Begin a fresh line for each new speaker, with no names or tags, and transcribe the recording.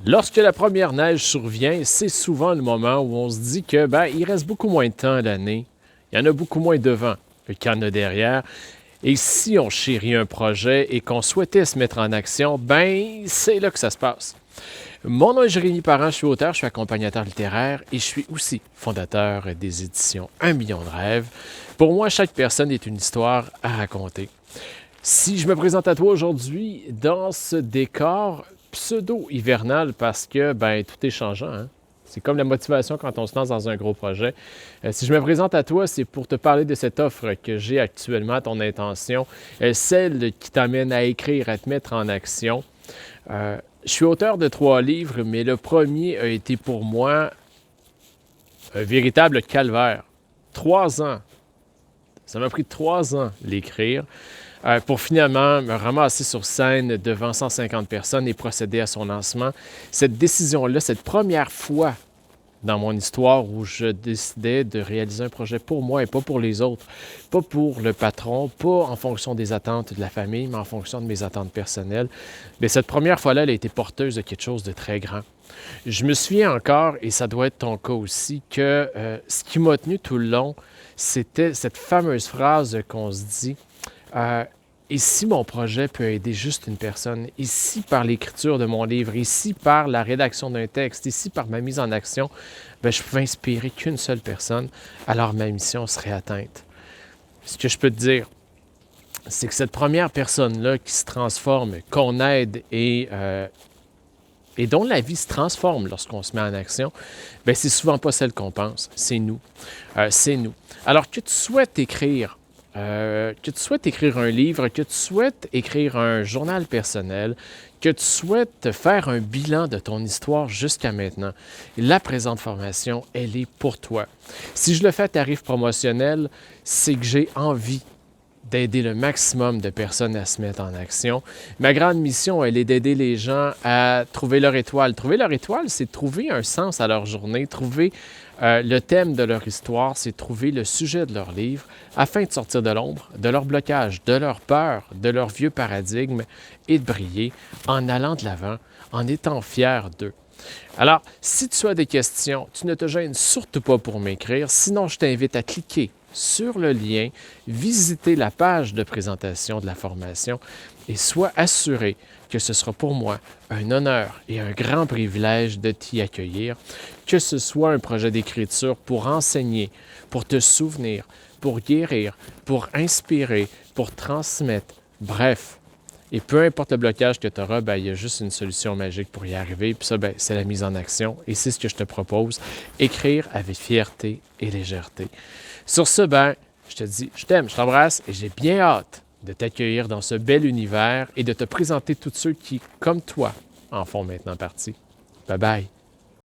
Lorsque la première neige survient, c'est souvent le moment où on se dit que il reste beaucoup moins de temps à l'année, il y en a beaucoup moins devant qu'il y en a derrière. Et si on chérit un projet et qu'on souhaitait se mettre en action, c'est là que ça se passe. Mon nom est Jérémy Parent, je suis auteur, je suis accompagnateur littéraire et je suis aussi fondateur des éditions 1 million de rêves. Pour moi, chaque personne est une histoire à raconter. Si je me présente à toi aujourd'hui dans ce décor pseudo-hivernal parce que tout est changeant, hein? C'est comme la motivation quand on se lance dans un gros projet. Si je me présente à toi, c'est pour te parler de cette offre que j'ai actuellement à ton intention, celle qui t'amène à écrire, à te mettre en action. Je suis auteur de 3 livres, mais le premier a été pour moi un véritable calvaire. 3 ans. Ça m'a pris 3 ans l'écrire. Pour finalement me ramasser sur scène devant 150 personnes et procéder à son lancement. Cette décision-là, cette première fois dans mon histoire où je décidais de réaliser un projet pour moi et pas pour les autres, pas pour le patron, pas en fonction des attentes de la famille, mais en fonction de mes attentes personnelles, cette première fois-là, elle a été porteuse de quelque chose de très grand. Je me souviens encore, et ça doit être ton cas aussi, que ce qui m'a tenu tout le long, c'était cette fameuse phrase qu'on se dit et si mon projet peut aider juste une personne, ici par l'écriture de mon livre, ici par la rédaction d'un texte, ici par ma mise en action, je pouvais inspirer qu'une seule personne, alors ma mission serait atteinte. Ce que je peux te dire, c'est que cette première personne-là qui se transforme, qu'on aide et dont la vie se transforme lorsqu'on se met en action, c'est souvent pas celle qu'on pense, c'est nous. C'est nous. Alors que tu souhaites écrire un livre, que tu souhaites écrire un journal personnel, que tu souhaites faire un bilan de ton histoire jusqu'à maintenant, la présente formation, elle est pour toi. Si je le fais à tarif promotionnel, c'est que j'ai envie d'aider le maximum de personnes à se mettre en action. Ma grande mission, elle est d'aider les gens à trouver leur étoile. Trouver leur étoile, c'est trouver un sens à leur journée, trouver le thème de leur histoire, c'est trouver le sujet de leur livre afin de sortir de l'ombre, de leur blocage, de leur peur, de leur vieux paradigme et de briller en allant de l'avant, en étant fier d'eux. Alors, si tu as des questions, tu ne te gênes surtout pas pour m'écrire, sinon je t'invite à cliquer sur le lien, visiter la page de présentation de la formation et sois assuré que ce sera pour moi un honneur et un grand privilège de t'y accueillir, que ce soit un projet d'écriture pour enseigner, pour te souvenir, pour guérir, pour inspirer, pour transmettre, bref. Et peu importe le blocage que tu auras, il y a juste une solution magique pour y arriver. Puis ça, c'est la mise en action. Et c'est ce que je te propose. Écrire avec fierté et légèreté. Sur ce, je te dis, je t'aime, je t'embrasse et j'ai bien hâte de t'accueillir dans ce bel univers et de te présenter tous ceux qui, comme toi, en font maintenant partie. Bye bye.